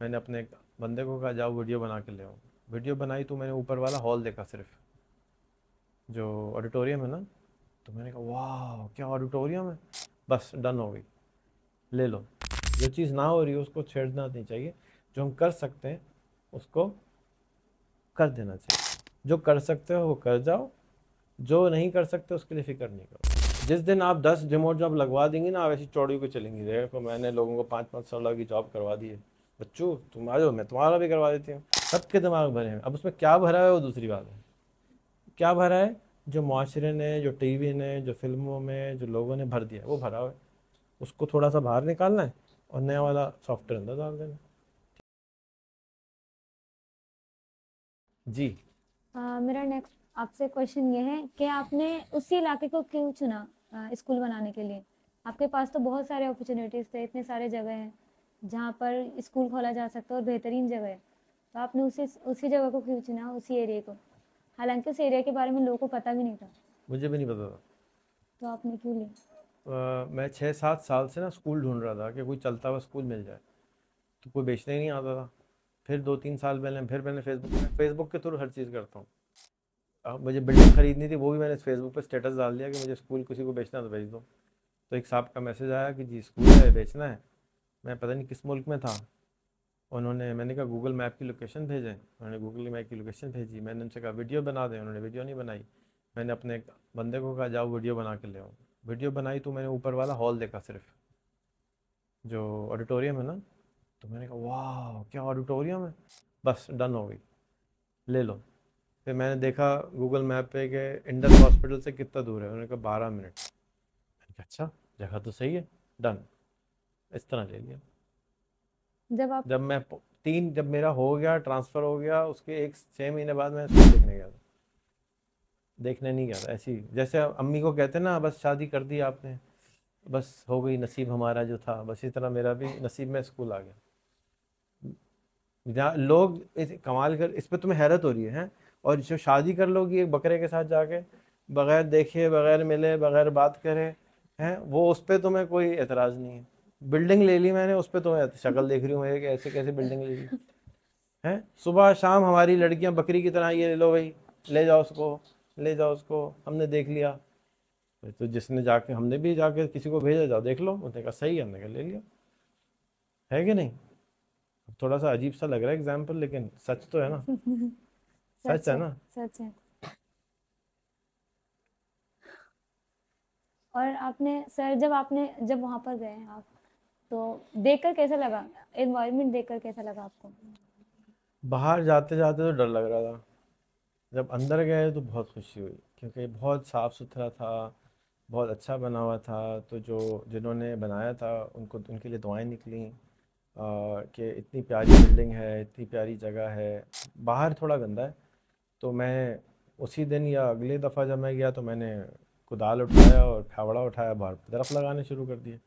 मैंने अपने एक बंदे को कहा जाओ वीडियो बना के ले आओ। वीडियो बनाई तो मैंने ऊपर वाला हॉल देखा, सिर्फ जो ऑडिटोरियम है ना। तो मैंने कहा वाह क्या ऑडिटोरियम है, बस डन हो गई। ले लो। जो चीज़ ना हो रही है उसको छेड़ना नहीं चाहिए, जो हम कर सकते हैं उसको कर देना चाहिए। जो कर सकते हो वो कर जाओ, जो नहीं कर सकते उसके लिए फिक्र नहीं करो। जिस दिन आप 10 रिमोट जॉब लगवा देंगी ना, आप ऐसी चौड़ी को चलेंगी। देखो मैंने लोगों को 5-5 साल की जॉब करवा दी है। बच्चों तुम आ जाओ, मैं तुम्हारा भी करवा देती हूँ। सबके दिमाग भरे हैं। अब उसमें क्या भरा है वो दूसरी बात है। क्या भरा है? जो मुआशरे ने, जो टीवी ने, जो फिल्मों में जो लोगों ने भर दिया वो भरा हुआ है। उसको थोड़ा सा बाहर निकालना है और नया वाला सॉफ्टवेयर अंदर डाल देना। जी। मेरा नेक्स्ट आपसे क्वेश्चन ये है कि आपने उसी इलाके को क्यों चुना स्कूल बनाने के लिए? आपके पास तो बहुत सारे अपॉर्चुनिटीज़ थे, इतने सारे जगह हैं जहाँ पर स्कूल खोला जा सकता है और बेहतरीन जगह है। तो आपने उसी जगह को क्यों चुना, उसी एरिया को? हालांकि उस एरिया के बारे में लोगों को पता भी नहीं था। मुझे भी नहीं पता था। तो आपने क्यों लिया? मैं 6-7 साल से ना स्कूल ढूंढ रहा था कि कोई चलता हुआ स्कूल मिल जाए, तो कोई बेचने ही नहीं आता था। फिर 2-3 साल पहले फिर मैंने फेसबुक के थ्रू हर चीज़ करता हूँ। अब मुझे बिल्डिंग खरीदनी थी, वो भी मैंने फेसबुक पे स्टेटस डाल दिया कि मुझे स्कूल किसी को बेचना है तो बेच दो। तो एक साहब का मैसेज आया कि जी स्कूल है, बेचना है। मैं पता नहीं किस मुल्क में था। मैंने कहा गूगल मैप की लोकेशन भेजें। उन्होंने गूगल मैप की लोकेशन भेजी। मैंने उनसे कहा वीडियो बना दें, उन्होंने वीडियो नहीं बनाई। मैंने अपने एक बंदे को कहा जाओ वीडियो बना के ले आओ। वीडियो बनाई तो मैंने ऊपर वाला हॉल देखा, सिर्फ जो ऑडिटोरियम है ना। तो मैंने कहा वाह क्या ऑडिटोरियम है, बस डन हो गई। ले लो। फिर मैंने देखा गूगल मैप पे कि इंडस हॉस्पिटल से कितना दूर है। उन्होंने कहा 12 मिनट। मैंने कहा अच्छा जगह तो सही है, डन। इस तरह ले लिया। जब आप जब मेरा हो गया, ट्रांसफ़र हो गया, उसके 6 महीने बाद मैं स्कूल देखने गया था। देखने नहीं गया था, ऐसे ही जैसे अम्मी को कहते हैं ना बस शादी कर दी आपने, बस हो गई, नसीब हमारा जो था, बस इसी तरह मेरा भी नसीब में स्कूल आ गया। जहाँ लोग कमाल कर, इस पे तुम्हें हैरत हो रही है हैं? और जो शादी कर लोगी एक बकरे के साथ जाके, बगैर देखे, बगैर मिले, बगैर बात करे, हैं, वो उस पे तुम्हें कोई एतराज़ नहीं है। बिल्डिंग ले ली मैंने, उस पे तुम्हें शक्ल देख रही हूँ मैं कि ऐसे कैसे बिल्डिंग ले ली है। सुबह शाम हमारी लड़कियां बकरी की तरह, ये ले लो भाई, ले जाओ उसको, ले जाओ उसको, हमने देख लिया। तो जिसने जाके, हमने भी जाके किसी को भेजा, जाओ देख लो। उसने कहा सही है, हमने कहा ले लिया। है कि नहीं? थोड़ा सा अजीब सा लग रहा है एग्जाम्पल, लेकिन सच तो है ना। सच सच है है, ना। सच है। और आपने सर, जब वहाँ पर गए हैं आप, तो देखकर कैसा लगा? एनवायरनमेंट देखकर कैसा लगा आपको? बाहर जाते जाते तो डर लग रहा था, जब अंदर गए तो बहुत खुशी हुई, क्योंकि बहुत साफ़ सुथरा था, बहुत अच्छा बना हुआ था। तो जो जिन्होंने बनाया था उनको, उनके लिए दुआएं निकली कि इतनी प्यारी बिल्डिंग है, इतनी प्यारी जगह है। बाहर थोड़ा गंदा है। तो मैं उसी दिन या अगले दफ़ा जब मैं गया तो मैंने कुदाल उठाया और फावड़ा उठाया, बाहर दरख्त लगाने शुरू कर दिए।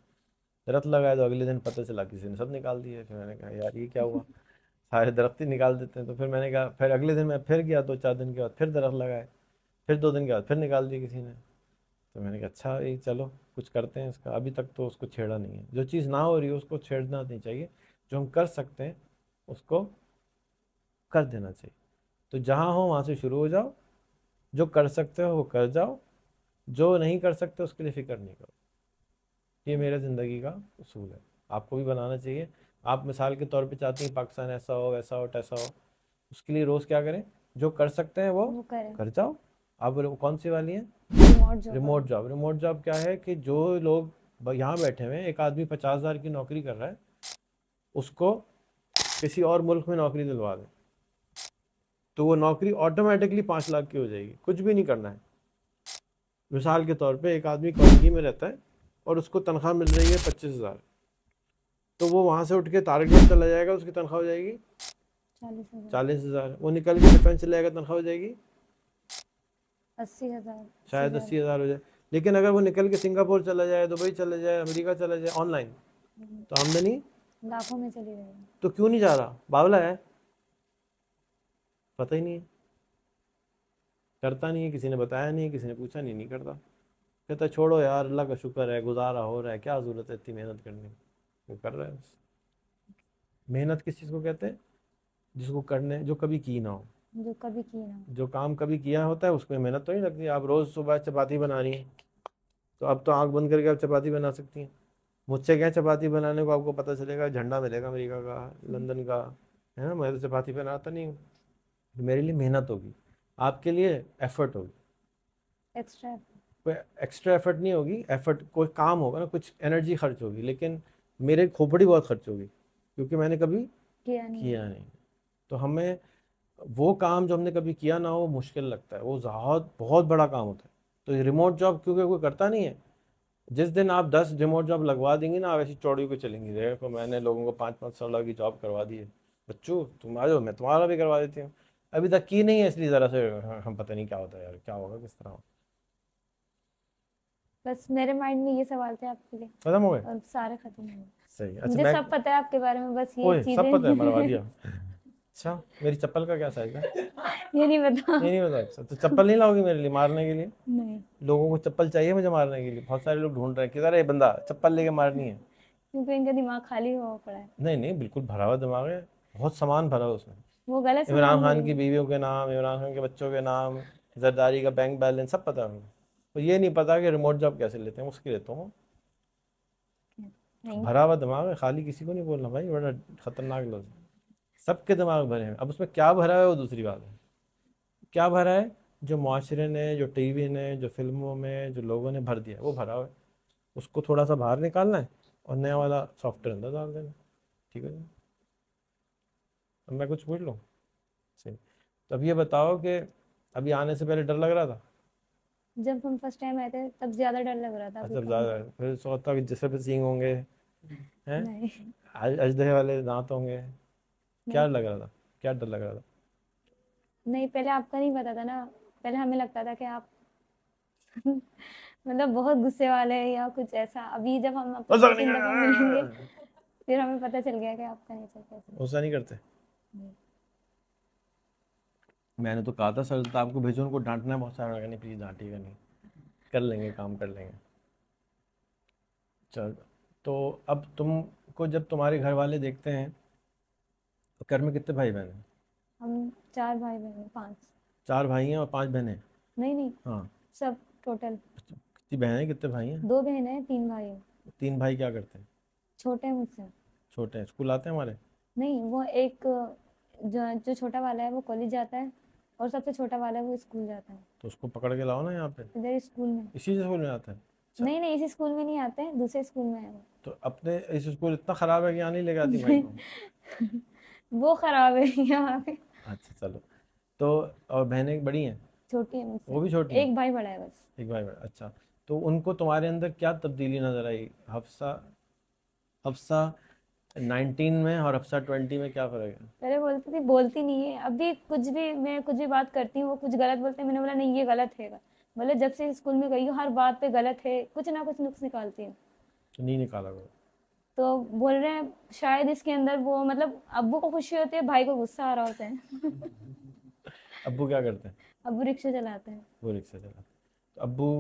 दरख्त लगाए तो अगले दिन पता चला किसी ने सब निकाल दिए। फिर मैंने कहा यार ये क्या हुआ, सारे दरख्त ही निकाल देते हैं। तो फिर मैंने कहा, फिर अगले दिन मैं फिर गया, 2-4 दिन के बाद फिर दरख्त लगाए। फिर 2 दिन के बाद फिर निकाल दिए किसी ने। तो मैंने कहा अच्छा ये चलो कुछ करते हैं इसका। अभी तक तो उसको छेड़ा नहीं है। जो चीज़ ना हो रही है उसको छेड़ना नहीं चाहिए, जो हम कर सकते हैं उसको कर देना चाहिए। तो जहाँ हो वहाँ से शुरू हो जाओ। जो कर सकते हो वो कर जाओ, जो नहीं कर सकते उसके लिए फिक्र नहीं करो। ये मेरा ज़िंदगी का उसूल है। आपको भी बनाना चाहिए। आप मिसाल के तौर पे चाहती हैं पाकिस्तान ऐसा हो, वैसा हो, टैसा हो, उसके लिए रोज़ क्या करें? जो कर सकते हैं वो वो करें। कर जाओ। आप कौन सी वाली हैं? रिमोट जॉब रिमोट वाली। जॉब। रिमोट जॉब क्या है कि जो लोग यहाँ बैठे हुए हैं, एक आदमी 50,000 की नौकरी कर रहा है, उसको किसी और मुल्क में नौकरी दिलवा दें तो वो नौकरी ऑटोमेटिकली 5 लाख की हो जाएगी। कुछ भी नहीं करना है। मिसाल के तौर पे एक आदमी कॉलोनी में रहता है और उसको तनख्वाह मिल रही है 25,000, तो वो वहाँ से उठ के तारकगढ़ चला जाएगा, उसकी तनख्वाह हो जाएगी 40,000। 40,000। वो निकल के डिफेंस चले जाएगा, तनख्वाह हो जाएगी 80,000, शायद 80,000। 80,000 हो जाए। लेकिन अगर वो निकल के सिंगापुर चला जाए, दुबई चला जाए, अमेरिका चला जाए ऑनलाइन, तो आमदनी लाखों में चली जाएगी। तो क्यों नहीं जा रहा? बावला है, पता ही नहीं है, करता नहीं है, किसी ने बताया नहीं, किसी ने पूछा नहीं, नहीं करता। कहता है, छोड़ो यार, अल्लाह का शुक्र है गुजारा हो रहा है, क्या ज़रूरत है इतनी मेहनत करने की। वो कर रहा है बस। मेहनत किस चीज़ को कहते हैं? जिसको करने, जो कभी की ना हो। जो कभी किए ना हो। जो काम कभी किया होता है उसमें मेहनत तो नहीं लगती। आप रोज़ सुबह चपाती बना रही हैं, तो अब तो आंख बंद करके आप चपाती बना सकती हैं। मुझसे क्या चपाती बनाने को आपको पता चलेगा, झंडा मिलेगा अमेरिका का, लंदन का, है ना। मैं तो चपाती बनाता नहीं हूँ। तो मेरे लिए मेहनत होगी, आपके लिए एफर्ट होगी। एक्स्ट्रा। कोई एक्स्ट्रा एफर्ट नहीं होगी, एफर्ट कोई काम होगा ना, कुछ एनर्जी खर्च होगी, लेकिन मेरे खोपड़ी बहुत खर्च होगी क्योंकि मैंने कभी किया नहीं है। किया नहीं। तो हमें वो काम जो हमने कभी किया ना हो वो मुश्किल लगता है, वो बहुत बहुत बड़ा काम होता है। तो ये रिमोट जॉब क्योंकि कोई करता नहीं है, जिस दिन आप 10 रिमोट जॉब लगवा देंगी ना, आप ऐसी चौड़ी को चलेंगी। देखो मैंने लोगों को 5-5 साल की जॉब करवा दी है, बच्चों तुम आ जाओ मैं तुम्हारा भी करवा देती हूँ। अभी तक की नहीं है, इसलिए ज़रा से हम पता नहीं क्या होता है यार, क्या होगा किस तरह बस मेरे माइंड में ये सवाल थे आपके लिए, खत्म हो गए। और सारे खत्म हो गए। सही, अच्छा मुझे मैं, सब पता है आपके बारे में, बस ये ओए सब पता है, मरवा चीजें दिया। अच्छा मेरी चप्पल का क्या साइज है? ये नहीं पता। ये नहीं पता? अच्छा तो चप्पल नहीं लाओगी मेरे लिए मारने के लिए? नहीं, लोगों को चप्पल चाहिए मुझे मारने के लिए, बहुत सारे लोग ढूंढ रहे हैं किधर है ये बंदा, चप्पल लेके मारनी है। क्योंकि इनका दिमाग खाली हुआ पड़ा है। नहीं नहीं, बिल्कुल भरा हुआ दिमाग है, बहुत सामान भरा हुआ उसमें। वो गलत इमरान सामान खान की नहीं बीवियों के नाम, इमरान खान के बच्चों के नाम, जरदारी का बैंक बैलेंस सब पता है उनको। तो ये नहीं पता कि रिमोट जॉब कैसे लेते हैं, उसकी लेता हूँ। है। नहीं। भरा हुआ दिमाग है, खाली किसी को नहीं बोलना भाई, बड़ा खतरनाक लोग हैं। सबके दिमाग भरे हैं, अब उसमें क्या भरा है वो दूसरी बात है। क्या भरा है? जो मुआशरे ने, जो टीवी ने, जो फिल्मों में, जो लोगों ने भर दिया है, वो भरा हुआ है। उसको थोड़ा सा बाहर निकालना है और नया वाला सॉफ्टवेयर अंदर डाल देना है। ठीक है जी। अब मैं कुछ पूछ लूँ? सही। तो अब ये बताओ कि अभी आने से पहले डर लग रहा था? जब हम फर्स्ट टाइम आए थे तब ज्यादा डर लग रहा था, अभी अच्छा कम ज़्यादा है। है। फिर सोचता कि जैसे भी सींग होंगे, हैं, नहीं। अजदहे वाले दांत होंगे। क्या नहीं। लग रहा था? क्या डर लग रहा था? नहीं, पहले आपका नहीं पता था ना। पहले हमें लगता था कि आप मतलब बहुत गुस्से वाले हैं या कुछ ऐसा। अभी जब हम आपसे ऐसा दो नहीं तीन दफा मिलेंगे कर- फिर हमें पता चल गया कि आपका नेचर कैसा है। गुस्सा नहीं करते? नहीं। मैंने तो कहा था सर तो आपको भेजो, उनको डांटना है बहुत सारा, नहीं प्लीज़ डांटिएगा नहीं, कर लेंगे काम कर लेंगे। चल, तो अब तुमको जब तुम्हारे घर वाले देखते हैं, तो घर में कितने भाई बहन हैं? हम चार भाई बहन हैं, पांच। 4 भाई हैं और 5 बहनें? नहीं नहीं, हाँ। सब टोटल। कितनी बहनें हैं, कितने भाई हैं? 2 बहनें हैं, 3 भाई हैं। 3 भाई क्या करते हैं? छोटे हैं मुझसे। छोटे हैं, स्कूल आते हैं हमारे? नहीं, वो एक जो जो छोटा वाला है वो कॉलेज जाता है, और सबसे छोटा वाला है वो स्कूल जाता है। तो उसको पकड़ के लाओ ना यहाँ पे, इधर स्कूल में। इसी स्कूल में आता है? अच्छा। नहीं नहीं, इसी स्कूल में नहीं आते हैं, दूसरे स्कूल में है वो। तो अपने इस स्कूल इतना ख़राब है कि यहाँ नहीं लेके आती भाई को? वो खराब है यहाँ पे। अच्छा चलो। तो और बहनें बड़ी हैं? छोटी है मुझसे। वो भी छोटी हैं? एक भाई बड़ा है बस। एक भाई बड़ा, अच्छा। तो उनको तुम्हारे अंदर क्या तब्दीली नजर आई? हफ्सा, हफ्सा 19 में और हफ्सा 20 में क्या फ़र्क है? पहले बोलती थी, बोलती नहीं है अभी। कुछ भी मैं कुछ भी बात करती हूँ वो कुछ गलत बोलते हैं, मैंने बोला नहीं ये गलत है। बोले जब से स्कूल में गई हूँ हर बात पे गलत है, कुछ ना कुछ नुक्स निकालती है। तो नहीं निकाला करो। तो बोल रहे हैं शायद इसके अंदर वो, मतलब अब्बू को खुशी होती है, भाई को गुस्सा आ रहा होता है। अब्बू क्या करते हैं? अब्बू रिक्शा चलाते हैं। वो रिक्शा चलाते हैं। तो अब्बू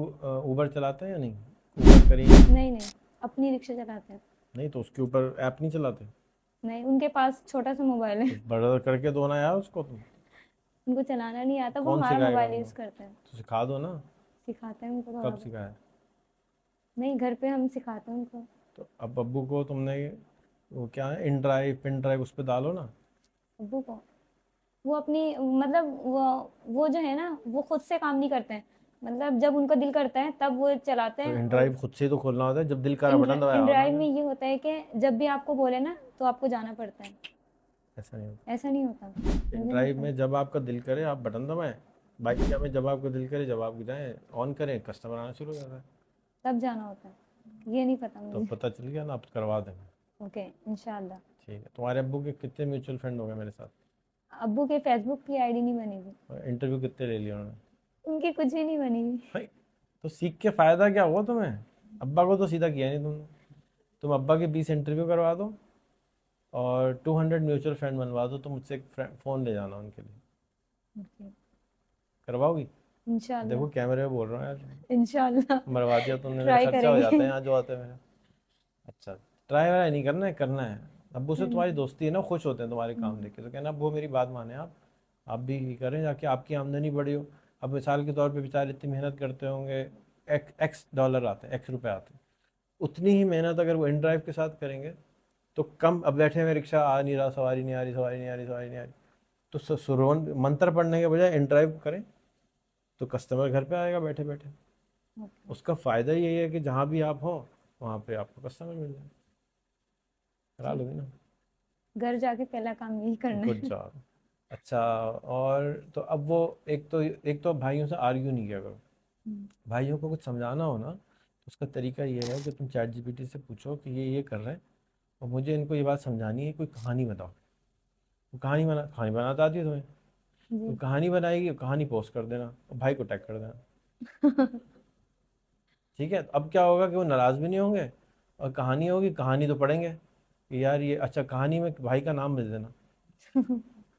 उबर चलाते हैं या नहीं? उबर करी? नहीं नहीं, अपनी रिक्शा चलाते हैं। नहीं तो उसके ऊपर ऐप नहीं चलाते? नहीं, उनके पास छोटा सा मोबाइल है। तो बड़ा करके दो ना यार उसको तुम। उनको चलाना नहीं आता, वो कौन हमारा सिखाएगा मोबाइल उनको? यूज करते हैं। तो सिखा दो ना। सिखाते हैं उनको थोड़ा कब बहुत। सिखाया? नहीं, घर पे हम सिखाते हैं उनको। तो अब अब्बू को तुमने, वो क्या है, इन ड्राइव पिन ड्राइव उस पर डालो ना। अब्बू को वो अपनी, मतलब वो जो है ना वो खुद से काम नहीं करते हैं। मतलब जब उनका दिल करता है तब वो चलाते तो हैं। इन और ड्राइव खुद से ही तो खोलना होता है, जब दिल करा बटन दबाया इन हो ना। ड्राइव में ये होता है कि जब भी आपको बोले ना तो आपको जाना पड़ता है। ऐसा नहीं होता। ऐसा नहीं होता, इन मुझे नहीं ड्राइव पता। में जब आपका दिल करे आप बटन दबाएं, बाकी क्या में जब आपका दिल करे, जब आप जाएं ऑन करें, कस्टमर आना शुरू हो जाता है। तब जाना होता है, ये नहीं पता तो मुझे। पता चल गया ना, आप करवा देंगे। ओके, इंशाल्लाह। ठीक है। तुम्हारे अब्बू के कितने म्यूचुअल फंड हो गए मेरे साथ? अब्बू के फेसबुक की आईडी नहीं बनेगी। और इंटरव्यू कितने ले लिए उन्होंने? उनकी कुछ भी नहीं बनेगी। भाई, तो सीख के फ़ायदा क्या हुआ तुम्हें? अब्बा को तो सीधा किया नहीं तुमने। तुम अब्बा के 20 इंटरव्यू करवा दो और 200 म्यूचुअल फंड बनवा दो, तो मुझसे एक फ़ोन ले जाना उनके लिए। ओके, करवाओगी? इंशाल्लाह। देखो कैमरे में बोल रहा हूँ यार, इंशाल्लाह। मरवा दिया तुमने, मेरा ट्राई खर्चा हो जाता करेंगे। है यहाँ जो आते हैं मेरा। अच्छा, ट्राई वाई नहीं करना है, करना है। अब्बू से तुम्हारी दोस्ती है ना, खुश होते हैं तुम्हारे काम देख के, तो कहना वो मेरी बात माने, आप भी करें जाके, आपकी आमदनी बढ़ी हो। अब मिसाल के तौर पे बेचारे इतनी मेहनत करते होंगे, एक्स डॉलर आते हैं, एक्स रुपए आते हैं, उतनी ही मेहनत अगर वो इन ड्राइव के साथ करेंगे तो कम, अब बैठे हुए रिक्शा आ नहीं रहा, सवारी नहीं आ रही, सवारी नहीं आ रही, सवारी नहीं आ रही, तो सुरोन मंत्र पढ़ने के बजाय इन ड्राइव करें तो कस्टमर घर पे आएगा बैठे बैठे। ओके। उसका फ़ायदा यही है कि जहाँ भी आप हो वहाँ पे आपको कस्टमर मिल जाए, करा ठीक। लोगे ना। घर जाके पहला काम यही करना गुड है। जॉब। अच्छा, और तो अब वो एक तो भाइयों से आर्ग्यू नहीं किया करो। हम्म, भाइयों को कुछ समझाना हो ना, तो उसका तरीका ये है कि तुम चैट जीपीटी से पूछो कि ये कर रहे हैं और मुझे इनको ये बात समझानी है, कोई कहानी बताओ। वो कहानी बनाता आती है तुम्हें, तो जी। कहानी बनाएगी, कहानी पोस्ट कर देना और भाई को टैग कर देना। ठीक है, अब क्या होगा कि वो नाराज़ भी नहीं होंगे, और कहानी होगी, कहानी तो पढ़ेंगे कि यार ये अच्छा, कहानी में भाई का नाम भेज देना,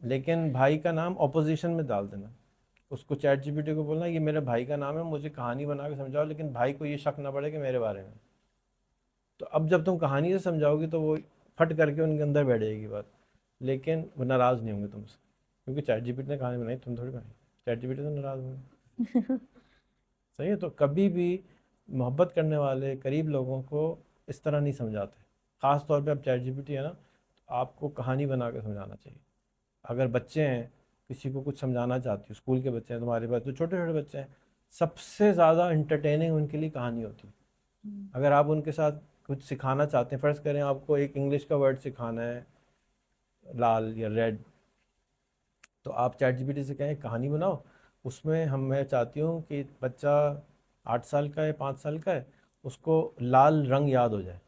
लेकिन भाई का नाम ऑपोजिशन में डाल देना। उसको चैट जीपीटी को बोलना ये मेरे भाई का नाम है, मुझे कहानी बना के समझाओ, लेकिन भाई को ये शक ना पड़े कि मेरे बारे में। तो अब जब तुम कहानी से समझाओगी तो वो फट करके उनके अंदर बैठ जाएगी बात, लेकिन वो नाराज़ नहीं होंगे तुमसे, क्योंकि चैट जीपीटी ने कहानी बनाई, तुम थोड़ी बनाई। चैट जीपीटी तो नाराज़ होंगे। सही है, तो कभी भी मोहब्बत करने वाले करीब लोगों को इस तरह नहीं समझाते। ख़ास तौर पे अब चैट जीपीटी है ना, तो आपको कहानी बना के समझाना चाहिए। अगर बच्चे हैं, किसी को कुछ समझाना चाहती हो, स्कूल के बच्चे हैं तुम्हारे पास, तो छोटे छोटे बच्चे हैं, सबसे ज़्यादा इंटरटेनिंग उनके लिए कहानी होती है। हम्म, अगर आप उनके साथ कुछ सिखाना चाहते हैं, फ़र्ज़ करें आपको एक इंग्लिश का वर्ड सिखाना है, लाल या रेड, तो आप चैट जीपीटी से कहें कहानी बनाओ, उसमें मैं चाहती हूँ कि बच्चा 8 साल का है, 5 साल का है, उसको लाल रंग याद हो जाए।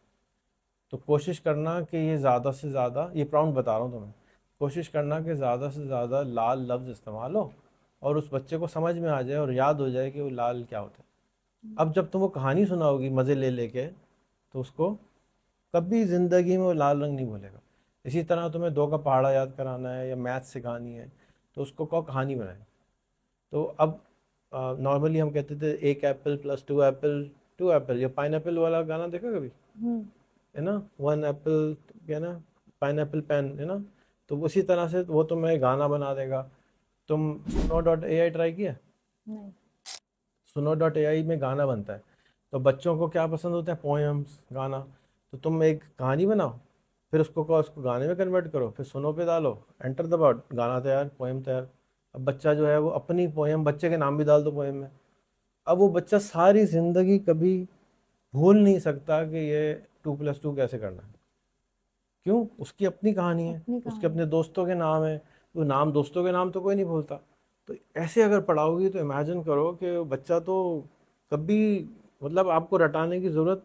तो कोशिश करना कि ये ज़्यादा से ज़्यादा, ये प्रॉम्प्ट बता रहा हूँ तुम्हें, कोशिश करना कि ज़्यादा से ज़्यादा लाल लफ्ज़ इस्तेमाल हो और उस बच्चे को समझ में आ जाए और याद हो जाए कि वो लाल क्या होता है। अब जब तुम वो कहानी सुनाओगी मज़े ले लेके, तो उसको कभी ज़िंदगी में वो लाल रंग नहीं भूलेगा। इसी तरह तुम्हें 2 का पहाड़ा याद कराना है या मैथ सिखानी है, तो उसको कहो कहानी बनाए। तो अब नॉर्मली हम कहते थे एक एप्पल प्लस 2 एप्पल, 2 एप्पल, या पाइन एप्पल वाला गाना देखा कभी, हम्म, है ना, 1 एप्पल, क्या ना, पाइन एप्पल पेन, है ना। तो उसी तरह से वो तुम्हें गाना बना देगा। तुम सुनो डॉट ए आई ट्राई किया? नहीं। सुनो डॉट ए आई में गाना बनता है। तो बच्चों को क्या पसंद होता है, पोएम्स, गाना। तो तुम एक कहानी बनाओ, फिर उसको कहो उसको गाने में कन्वर्ट करो, फिर सुनो पे डालो, एंटर दबाओ, गाना तैयार, पोएम तैयार। अब बच्चा जो है वो अपनी पोएम, बच्चे के नाम भी डाल दो पोएम में। अब वो बच्चा सारी ज़िंदगी कभी भूल नहीं सकता कि ये 2+2 कैसे करना है। क्यों? उसकी अपनी कहानी है, अपनी उसके कहानी। अपने दोस्तों के नाम है, वो नाम, दोस्तों के नाम तो कोई नहीं भूलता। तो ऐसे अगर पढ़ाओगी तो इमेजिन करो कि बच्चा तो कभी, मतलब आपको रटाने की ज़रूरत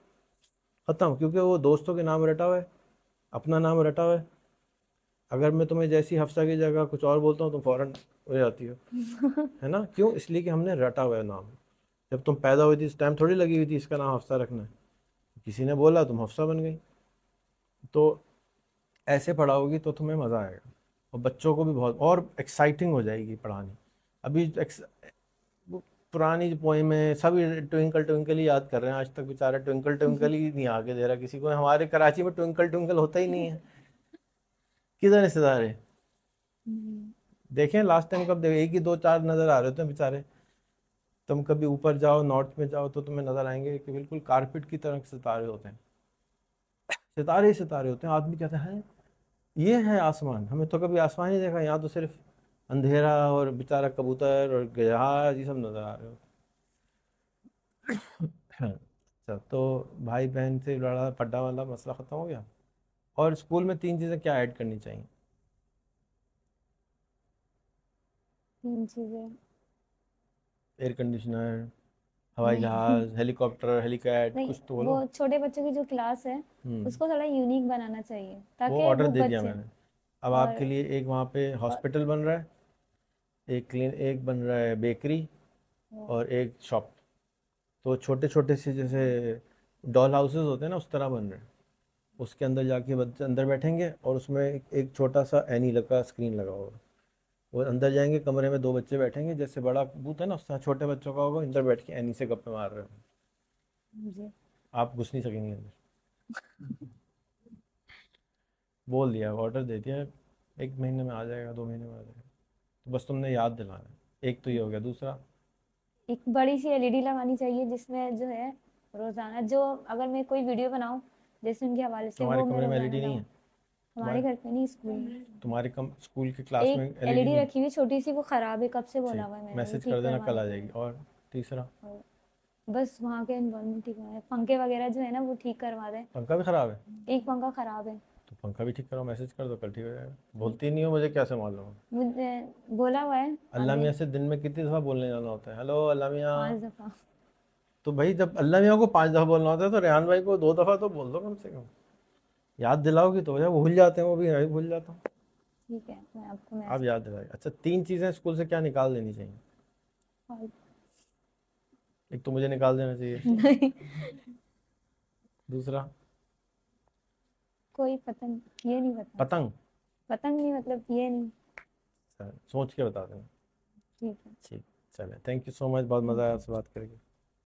खत्म, क्योंकि वो दोस्तों के नाम रटा हुआ है, अपना नाम रटा हुआ है। अगर मैं तुम्हें जैसी हफ्सा की जगह कुछ और बोलता हूँ तुम फौरन हो जाती हो, है ना। क्यों? इसलिए कि हमने रटा हुआ है नाम। जब तुम पैदा हुई थी इस टाइम थोड़ी लगी हुई थी इसका नाम हफ्सा रखना है, किसी ने बोला तुम हफ्सा बन गई। तो ऐसे पढ़ाओगी तो तुम्हें मज़ा आएगा और बच्चों को भी बहुत और एक्साइटिंग हो जाएगी पढ़ानी। अभी वो पुरानी जो पोएम है सभी ट्विंकल ट्विंकल ही याद कर रहे हैं, आज तक बेचारा ट्विंकल ट्विंकल ही नहीं आगे दे रहा किसी को। हमारे कराची में ट्विंकल ट्विंकल होता ही नहीं है, किधर रिश्तेदार है। नहीं। देखें लास्ट टाइम कब देखे, एक ही 2 4 नज़र आ रहे होते हैं बेचारे। तुम कभी ऊपर जाओ, नॉर्थ में जाओ, तो तुम्हें नज़र आएंगे कि बिल्कुल कारपेट की तरह सितारे होते हैं, सितारे ही सितारे होते हैं। आदमी कहता है ये है आसमान, हमें तो कभी आसमान ही देखा, यहाँ तो सिर्फ अंधेरा और बेचारा कबूतर और जहाज ये सब नजर आ रहे हो। अच्छा, तो भाई बहन से लड़ा पड्डा वाला मसला खत्म हो गया। और स्कूल में 3 चीज़ें क्या ऐड करनी चाहिए? 3 चीजें। एयर कंडीशनर, हवाई नहीं। जहाज, हेलीकॉप्टर, हेलीकैड, नहीं, कुछ तो वो बोलो। छोटे बच्चों की जो क्लास है हम्म, उसको थोड़ा यूनिक बनाना चाहिए वो ताकि ऑर्डर वो दे दिया बच्चे। मैंने। अब और, आपके लिए एक वहाँ पे और, हॉस्पिटल बन रहा है, एक बन रहा है बेकरी, और और एक शॉप। तो छोटे छोटे से जैसे डॉल हाउसेस होते हैं ना, उस तरह बन रहे हैं। उसके अंदर जाके बच्चे अंदर बैठेंगे और उसमें एक छोटा सा एनी लगा स्क्रीन लगा होगा। वो अंदर जाएंगे, कमरे में 2 बच्चे बैठेंगे, जैसे बड़ा बूथ है ना उस तरह छोटे बच्चों का होगा, अंदर बैठ के एनी से गप्पे मार रहे हो। जी। आप घुस नहीं सकेंगे अंदर। बोल दिया, ऑर्डर दे दिया, 1 महीने में आ जाएगा, 2 महीने में आ जाएगा। तो बस तुमने याद दिलाना है। एक तो ये हो गया। दूसरा, एक बड़ी सी एलईडी लगानी चाहिए जिसमें जो है रोजाना, जो अगर मैं कोई वीडियो बनाऊं जैसे उनके हवाले से, तुम्हारे वो मैं कमरे में रोजाना एलईडी नहीं लाऊं। है? हमारे तुम्हारे घर पे नहीं, स्कूल में तुम्हारे कम स्कूल के क्लास एक में एलईडी एलईडी नहीं है? रखी हुई छोटी सी, वो खराब है, कब से बोला ठीक, हुआ है मैंने, वो मैसेज ठीक कर देना, कल करवानी आ है। जाएगी। और तीसरा, और बस वहाँ के एनवायरनमेंट ठीक है, पंखे वगैरह जो है ना वो ठीक करवा दें। पंखा भी खराब है? एक पंखा खराब है। तो पंखा भी ठीक करो, मैसेज कर दो, कल ठीक हो जाएगा। ठीक बोलती है, नहीं हो, मुझे कैसे मालूम? मुझे बोला हुआ है अल्लाह अभी मियाँ से दिन में कितनी दफ़ा बोलने जाना होता है? हेलो अल्लाह मियाँ। 5 दफा। तो भाई जब अल्लाह मियाँ को 5 दफ़ा बोलना होता है तो रेहान भाई को 2 दफ़ा तो बोल दो कम से कम। याद दिलाओगी तो वो भूल जाते हैं, वो भी मैं भी भूल जाता हूँ। ठीक है, मैं आपको आप मैसेज। याद दिलाइए। अच्छा, 3 चीज़ें स्कूल से क्या निकाल देनी चाहिए? एक तो मुझे निकाल देना चाहिए। नहीं, दूसरा, कोई पतंग, ये नहीं पता। पतंग। पतंग नहीं, मतलब ये नहीं। सोच के बता देना। ठीक है। ठीक, चले, थैंक यू सो मच, बहुत मज़ा आया आपसे बात करके।